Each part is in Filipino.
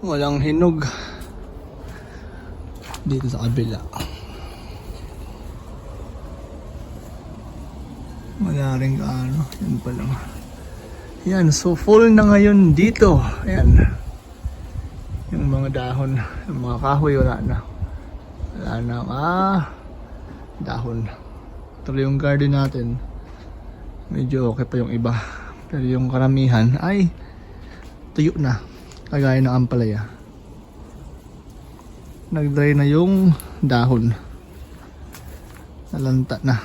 Walang hinog dito sa kabila. Wala rin gaano. Yan pa lang. Yan, so full na ngayon dito. Ayan. Yung mga dahon, yung mga kahoy wala na. Wala na dahon. Tuloy yung garden natin. Medyo okay pa yung iba. Pero yung karamihan ay tuyo na. Kagaya ng ampalaya. Nag-dry na yung dahon. Nalanta na.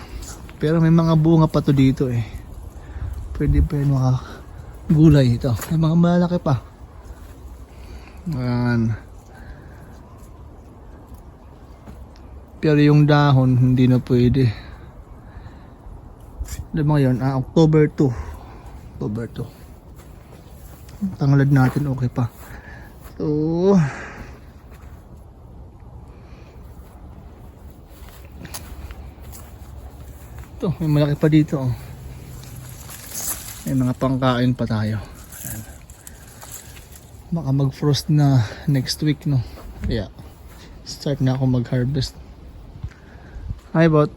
Pero may mga bunga pa to dito eh. Pwede pa yun mga gulay ito. May mga malaki pa. Ayan. Pero yung dahon hindi na pwede. Alam mo yun, October 2. October 2. Tanglad natin okay pa. So ito, may malaki pa dito oh. May mga pangkain pa tayo. Ayan. Baka mag-frost na next week no. Yeah. Start na ako mag-harvest. Hi bot.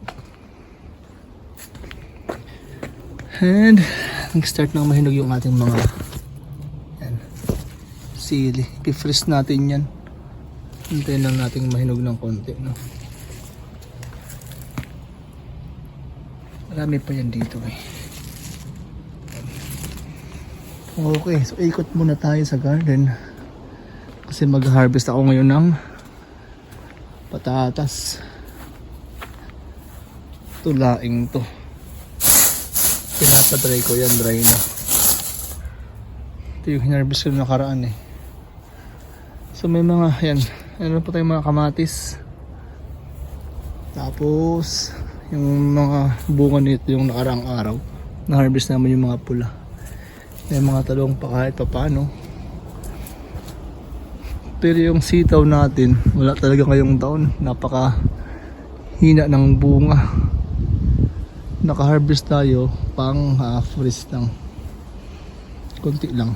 And nag-start na mahinog yung ating mga sili. I-freeze natin yan. Hintayin lang natin mahinog ng konti no? Marami pa yan dito eh. Okay, so ikot muna tayo sa garden kasi mag-harvest ako ngayon ng patatas. Tulaing to. Pinapadry ko yan, dry na. Ito yung hinarvest ko nakaraan eh. So may mga, yan, ano pa tayong mga kamatis. Tapos yung mga bunga nito yung nakaraang araw na-harvest naman yung mga pula. May mga talong pa kahit pa paano. Pero yung sitaw natin wala talaga ngayong taon. Napaka hina ng bunga. Naka-harvest tayo pang freeze lang. Konti lang.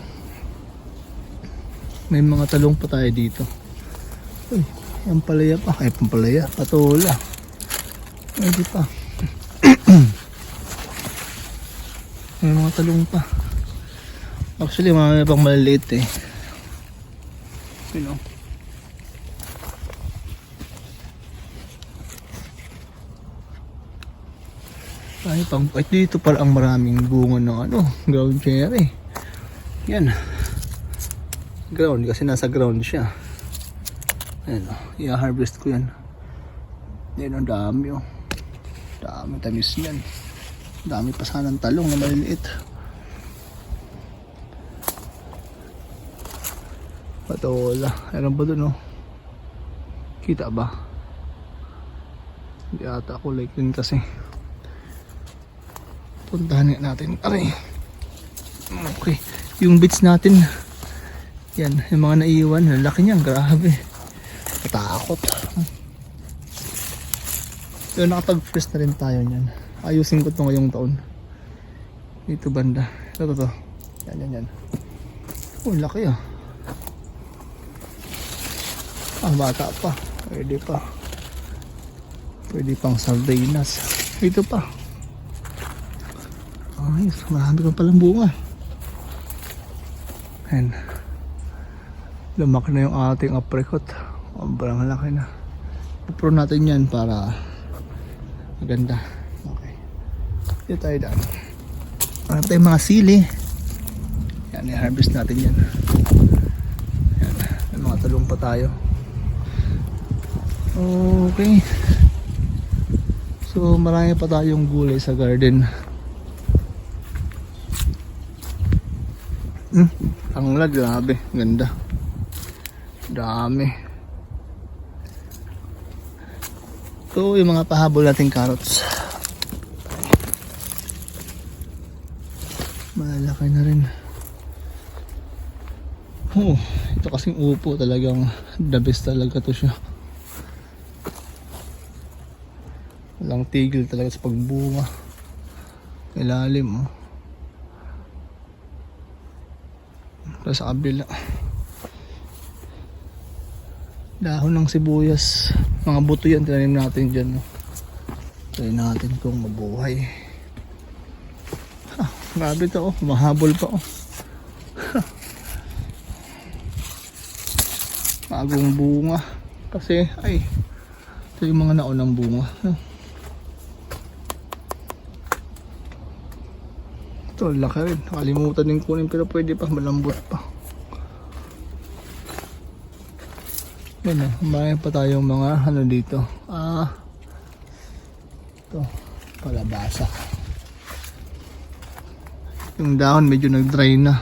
May mga talong pa tayo dito. Uy, yung palaya pa. Ay, pampalaya. Patola. Pwede pa. May mga talong pa. Actually, mga pang maliliit eh. You know. Ay, pang dito pala ang maraming bunga ng ground cherry. Yan. Ground kasi nasa ground siya. Ayan o. I-harvest ko yan. Yan ang dami o. Dami tamis yan. Dami pa sanang talong na maliliit. Patola. Ayan ba dun o? Kita ba? Hindi ata ako like din kasi. Puntahan natin. Aray. Okay. Yung bits natin. Yan. Yung mga naiiwan. Ang laki niyan. Grabe. Katakot. Pero nakapag-freeze na rin tayo niyan. Ayusin ko ito ngayong taon. Dito banda. Ito. Yan. Oh, laki ah. Bata pa. Pwede pa. Pwede pang sardinas. Ito pa. Ay, marami pa palang bunga. Ayan. Lumaki na yung ating apricot. Sobrang laki na. Pupro natin yan para maganda. Okay. Dito tayo daan. Marami tayong mga sili. Yan, i-harvest natin yan. Yan. May mga talong pa tayo. Okay. So marami pa tayong gulay sa garden. Tanglad, grabe, ganda. Dami. Ito yung mga pahabol nating carrots. Malaki na rin. Oh, ito kasing upo talagang the best talaga to siya. Walang tigil talaga sa pagbunga. Ilalim oh. Pero sa kabila Dahon ng sibuyas. Mga buto yan, tinanim natin dyan. No? Try natin kung mabuhay. Grabe to, oh. Mahabol pa, oh. Bagong bunga. Kasi, ay, ito yung mga naunang bunga. Ito, laki rin. Nakalimutan din kunin, pero pwede pa, malambot pa. Yan, marami pa tayong mga, ano dito. Ito, palabasa. Yung dahon medyo nag-dry na.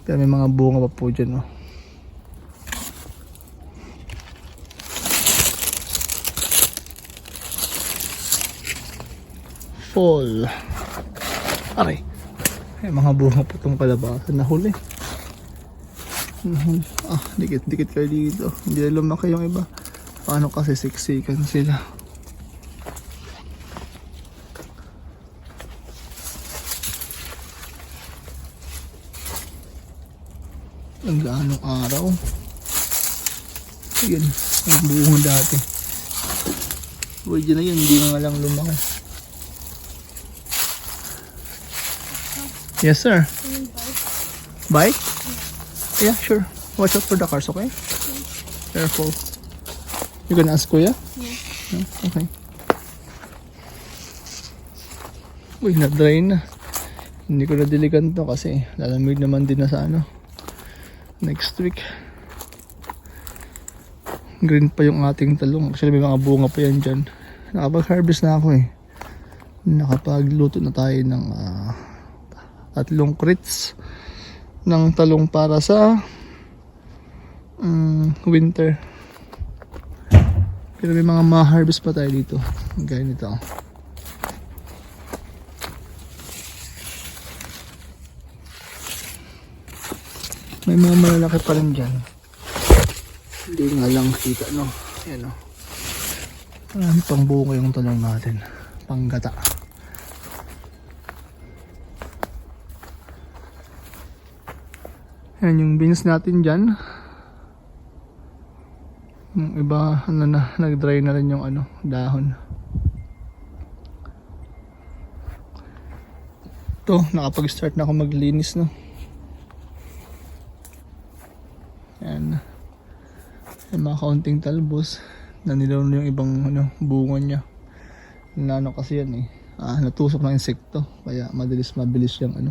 Pero may mga bunga pa po dyan, oh. Fall. Aray. May mga bunga po itong kalabasa. Nahuli. Dikit-dikit kayo dito. Hindi na lumaki yung iba. Paano kasi siksikan sila. Ang gaanong araw. Ayan, ang buong dati. Pwede na yun, hindi nga lang lumaki. Yes sir. Bike? Yeah, sure. Watch out for the cars, okay? Careful. You gonna ask kuya? No? Okay. Uy, na-dry na. Hindi ko na-diligan to kasi lalamig naman din na sa ano. Next week. Green pa yung ating talong. Actually may mga bunga pa yan dyan. Nakapag-harvest na ako eh. Nakapagluto na tayo ng 3 crates ng talong para sa winter. Pero may mga ma-harvest pa tayo dito. Gaya nito. May mga malalaki pa rin dyan. Hindi nga lang kita, no? Ayan, no? Marami pang bunga yung talong natin. Panggata. Ayan yung beans natin dyan. Yung iba, ano na, nag-dry na rin yung ano, dahon. Ito, nakapag-start na ako maglinis, no? Ayan. Yung mga kaunting talbos na nilaw na yung ibang ano, bunga niya. Ano kasi yan eh. Natusok ng insekto. Kaya mabilis yung ano.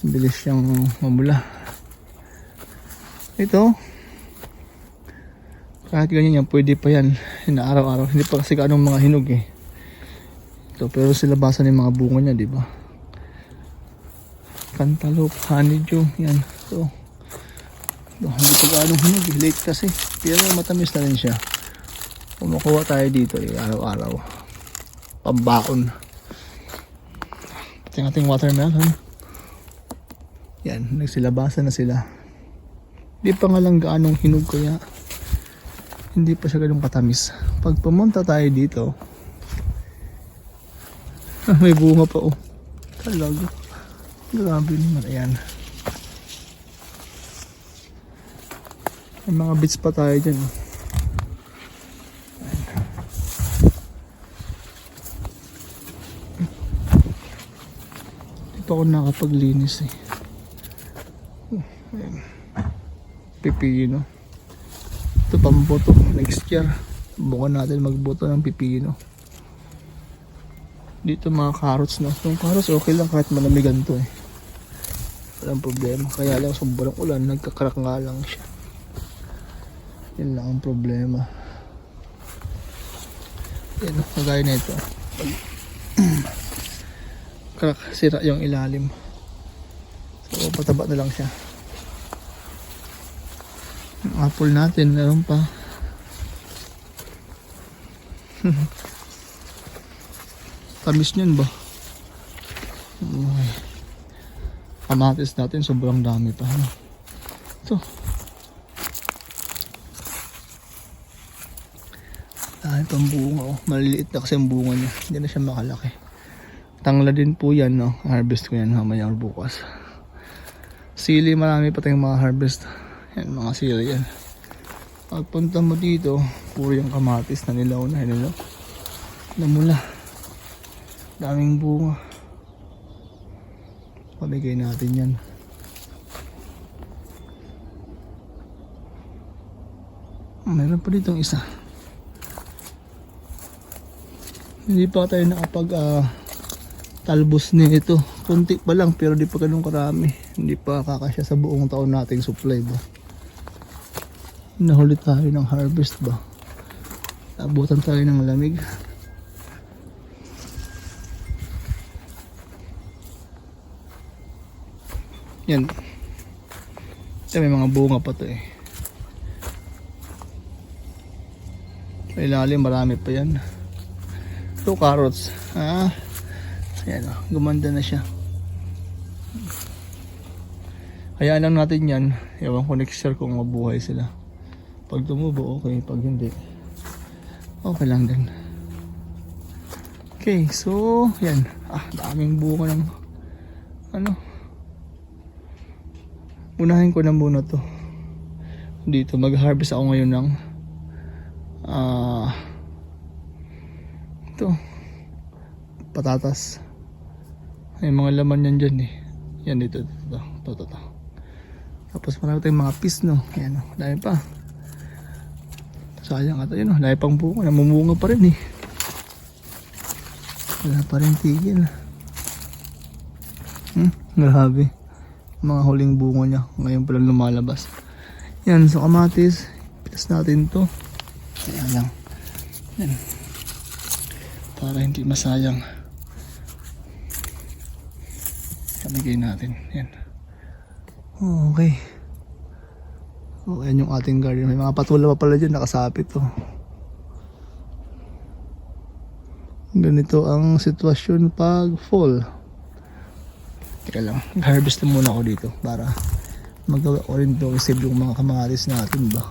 Mabilis yung mamula. Ito. Kahit ganyan yan, pwede pa yan. Araw-araw. Hindi pa kasi kaanong mga hinog eh. Ito, pero sila basa ng mga bunga niya, di ba? Cantaloupe, honeydew, yan. Ito. Hindi pa gaanong hinog eh. Late kasi. Pero matamis na rin siya. Kumukuha tayo dito eh, araw-araw. Pambaon. Pati ang ating watermelon. Yan, nagsilabasa na sila. Hindi pa nga lang gaanong hinog kaya hindi pa siya ganun katamis. Pag pumunta tayo dito, may bunga pa oh. Talaga. Grabe naman. Ayan. May mga bits pa tayo dyan. Hindi pa ako nakapaglinis eh. Ayan. Pipino. Ito pamboto. Next year bukan natin magboto ng pipino. Dito mga carrots na. Yung carrots okay lang kahit malamigan to eh. Walang problema. Kaya lang sobrang ulan, nagkakrak nga lang siya. Yan lang ang problema. Yan, kagaya na ito. Crack, sira yung ilalim. So pataba na lang siya. Yung apple natin, meron pa. Tamis niyan ba? Okay. Kamatis natin sobrang dami pa. Ito. Dahil pang bunga oh. Maliliit na kasi ang bunga niya. Hindi na siya makalaki. Tangla din po yan no. Harvest ko yan mamaya or bukas. Sili marami pa tayong mga harvest. Yan mga sili yan. Pagpunta mo dito, puro yung kamatis na nilaw na. Ano, namula. Daming bunga. Paligay natin yan. Meron pa ditong isa. Hindi pa tayo nakapag talbos nito. Kunti pa lang pero di pa ganun karami. Hindi pa kakasya sa buong taon nating supply ba. Nahuli tayo ng harvest ba. Abutan tayo ng lamig. Yan. Ito may mga bunga pa to eh. Sa ilalim marami pa yan. Ito carrots. Ayan o, gumanda na siya. Hayaan lang natin yan. Ewan ko next year kung mabuhay sila. Pag tumubo okay, pag hindi okay lang din. Okay, so yan. Daming bunga ng ano. Unahin ko na muna to. Dito mag-harvest ako ngayon ng ito patatas. May mga laman yan dyan eh. Yan dito. Tapos marami tayong mga peas no. Ayan o, dami pa. Sayang ata yun o, dami pang bunga. Namumunga pa rin eh. Wala pa rin tigil. Grabe. Mga huling bunga niya. Ngayon pa lang lumalabas. Yan, so kamatis. Pitas natin to. Kaya lang. Yan. Para hindi masayang. Kamigay natin. Yan. Okay. So, yan yung ating garden. May mga patula pa pala dyan. Nakasapit to. Ganito ang sitwasyon pag fall. Teka lang. Harvest na muna ako dito. Para magawa ko rin ito. Save yung mga kamatis natin ba.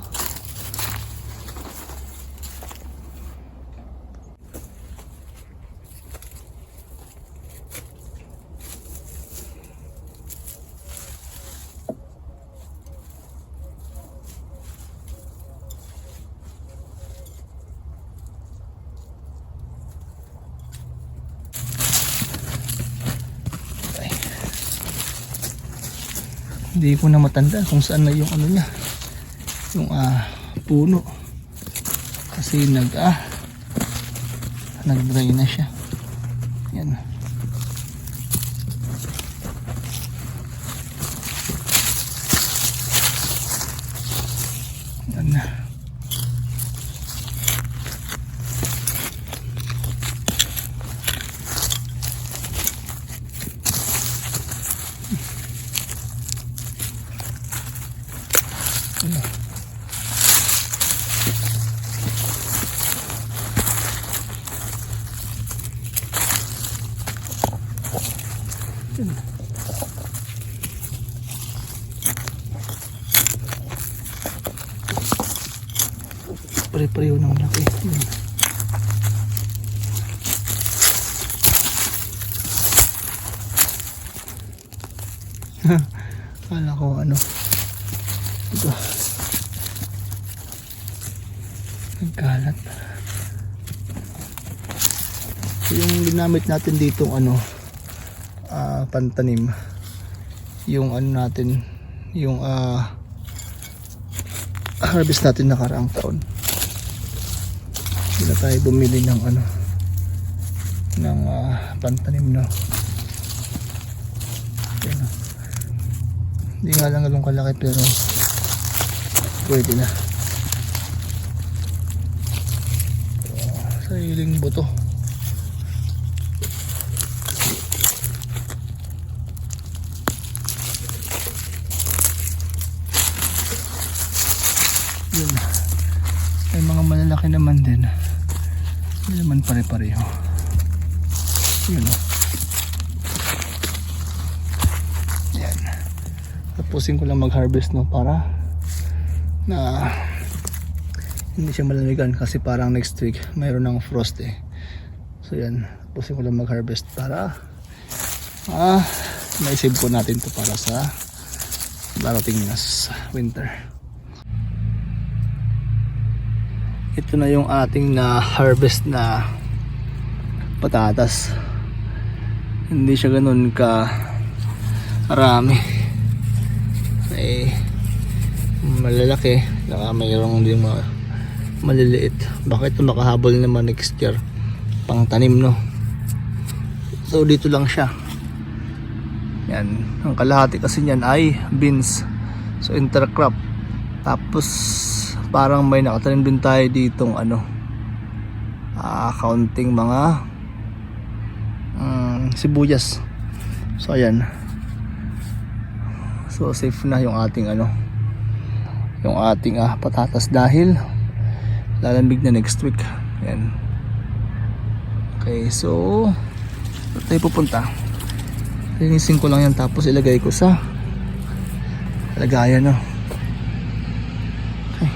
Hindi ko na matanda kung saan na yung ano niya, yung puno kasi nag-dry na siya. Yan. Yan na. Pare-pareho ng laki. Kala ko ano ito nagkalat. Yung ginamit natin dito pantanim, yung ano natin, yung harvest natin nakaraang taon. Hindi na tayo bumili ng pantanim na. Yan. Hindi nga lang galong kalaki pero pwede na. Sariling buto. Yun. May mga malalaki naman din. Hindi naman pare-pareho. Yun o. Yan. Tapusin ko lang mag-harvest no para na hindi siya malamigan kasi parang next week mayroon ng frost eh. So yan. Tapusin ko lang mag-harvest para maisave ko natin to para sa darating na sa winter. Ito na yung ating na harvest na patatas. Hindi siya ganun ka marami, malalaki, saka mayroong din mga maliliit. Bakit ito makahabol naman next year pang tanim, no? So dito lang siya. Yan, ang kalahati kasi niyan ay beans, so intercrop. Tapos parang may nakatanim din tayo ditong kaunting mga sibuyas. So ayan, so safe na yung ating yung ating patatas dahil lalamig na next week. Ayan. Okay, so saan tayo pupunta? Linisin ko lang yan tapos ilagay ko sa lagayan, no? Okay.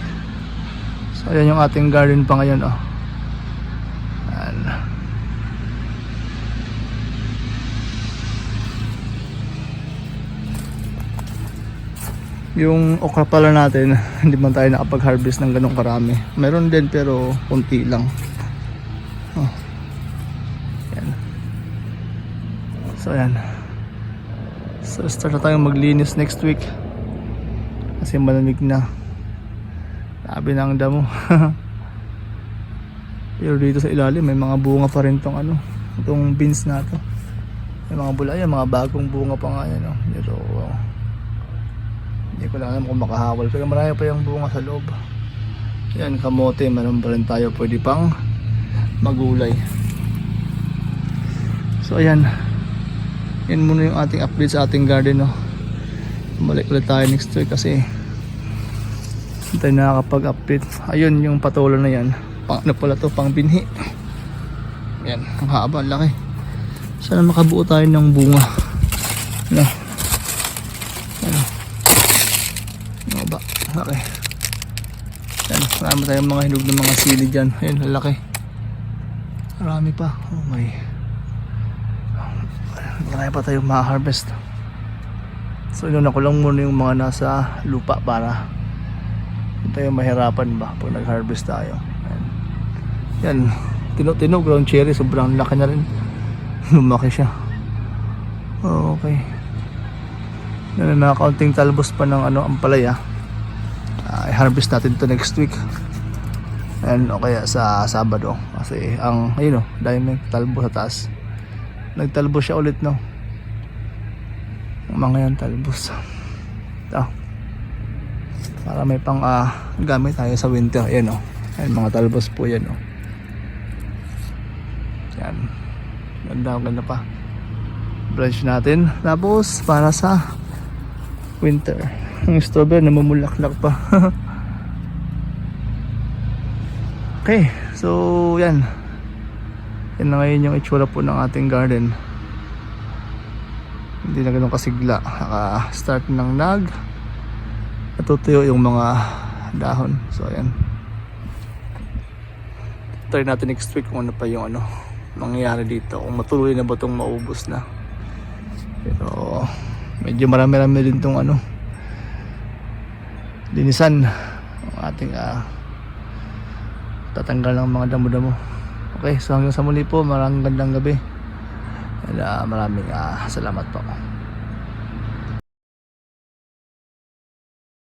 So ayan yung ating garden pa ngayon, oh. Ayan. Yung okra pala natin, hindi man tayo nakapag-harvest ng ganong karami. Meron din pero konti lang. Oh. Yan. So yan. So start na tayong maglinis next week. Kasi malamig na. Sabi na ang damo. Pero dito sa ilalim may mga bunga pa rin itong beans na to. May mga bulaya, mga bagong bunga pa nga yan, oh. Pero hindi ko lang alam kung makahawal, pero marami pa yung bunga sa loob. Yan, kamote, meron pa rin tayo pwede pang magulay. So ayan, yan muna yung ating update sa ating garden, no? Balik ulit tayo next week kasi hindi tayo nakakapag-update. Ayun yung patulo na yan, pang pala to, pang binhi. Yan, ang haba, laki. Sana makabuo tayo ng bunga, no? Okay. Yan, marami tayong mga hinog ng mga sili dyan. Ayun, lalaki. Marami pa. Oh my. Marami pa tayong ma-harvest. So inuna ko lang muna yung mga nasa lupa para hindi tayo mahirapan ba pag nag-harvest tayo. Yan, tinog ground cherry, sobrang laki na rin. Lumaki siya. Okay. Yan, nakakaunting talbos pa ng ampalaya. I-harvest natin to next week and o kaya sa Sabado kasi ayun, dahil may talbo sa taas, nagtalbo siya ulit, no? Mga yan talbos ito para may pang gamit tayo sa winter. Ayan, ayan, mga talbos po yan, yan, ganda pa branch natin. Tapos para sa winter ang strawberry namumulaklak pa. Okay, so yan na ngayon yung itsura po ng ating garden. Hindi na ganun kasigla, start ng natutuyo yung mga dahon. So yan, try natin next week kung ano pa yung mangyayari dito, kung matuloy na ba itong maubos na. Pero medyo marami-rami din itong linisan ang ating tatanggal ng mga damo-damo. Okay, so hanggang sa muli po, maraming gandang gabi. Maraming salamat po.